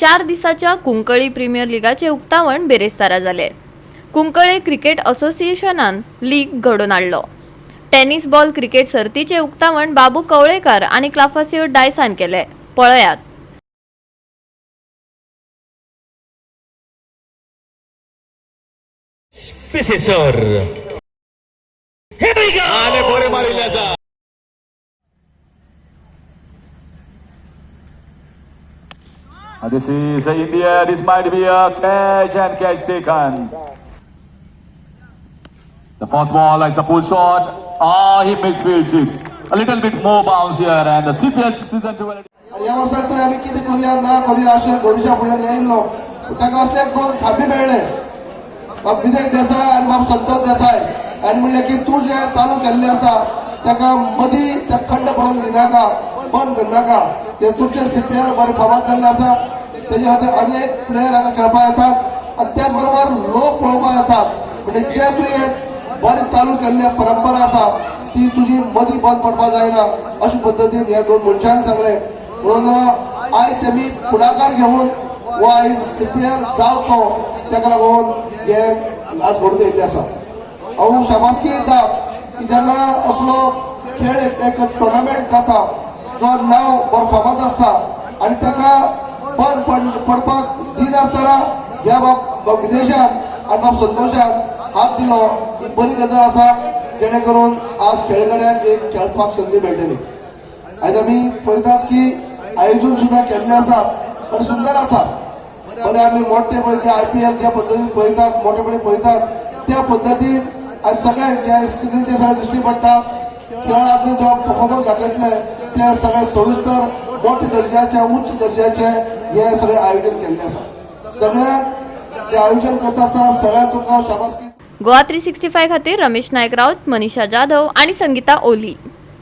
4 दिसाच्या कुंकळी प्रीमियर लीगाचे उक्तावण बेरेस्तारा जाले। कुंकळे क्रिकेट असोसिएशनान लीग घडोवन हाडलो। टेनिस बॉल क्रिकेट सर्तीचे उक्तावण बाबू कवळेकर आणि क्लाफासियो डायसान केले। पळयात। Professor. Here we go. आणि बोरे मारिल्याचा This is India. This might be a catch and catch taken. The first ball is a full shot. He misfields it. A little bit more bounce here, and the CPL season 2. या वर्षात तर आम्ही किती करूया ना करूया अशा गोरुच्या फुड्यात येयलो ताका असले 2 खांबे मेळ्ळे बाब विजय देसाय आणि बाब संतोष देसाय आणि म्हणले की तू जे चालू केल्ले आसा ताका मदी त्या खंड पडून दिनाका बंद करनाका ते तुमचे सीपीएल बरे फामाद जाल्ले आसा तेजे खातीर अनेक प्लेयर हांगा खेळपाक येतात आणि त्याच बरोबर लोक पळोवपाक येतात म्हणजे जे तुवें बरें चालू केल्ले परंपरा आसा ती तुजी मदी बंद पडपाक जायना अशे पद्दतीन ह्या 2 मनशांनी सांगले म्हणून आयज तेमी फुडाकार घेवन वो आयज सीपीएल जावचो ताका लागून हे आज घडोवन येयल्ले आसा हांव शाबासकी दिता की जेन्ना असलो खेळ एक टुर्नामेंट जाता जो नांव बरो फामाद आसता आनी ताका बंद पडपाक दिनासतना ह्या बाब विदेशान आनी बाब संतोशान हात दिलो ही बरी गजाल आसा जेणे करून आज खेळगड्यांक एक खेळपाक संदी मेळटली। आयज आमी पळयतात की आयोजन सुद्धा केल्लें आसा आनी सुंदर आसा बरें आमी मोठे पळय IPL ज्या पद्दतीन पळयतात मोठेपणी पळयतात त्या पद्दतीन आज सगळ्यांक ज्या स्क्रिनीचेर सगळें दिश्टी पडटा खेळांत जो परफॉर्मन्स दाखयतले ते सगळे सविस्तर मोठ्या दर्जाचे उच्च दर्जाचे हे सगळे आयोजन केल्लें आसा। सगळ्यांक जे आयोजन करता आसतना सगळ्यांक तुमकां शाबासकी। गोवा 365 खातीर रमेश नायक राऊत, मनीषा जाधव आणि संगीता ओली।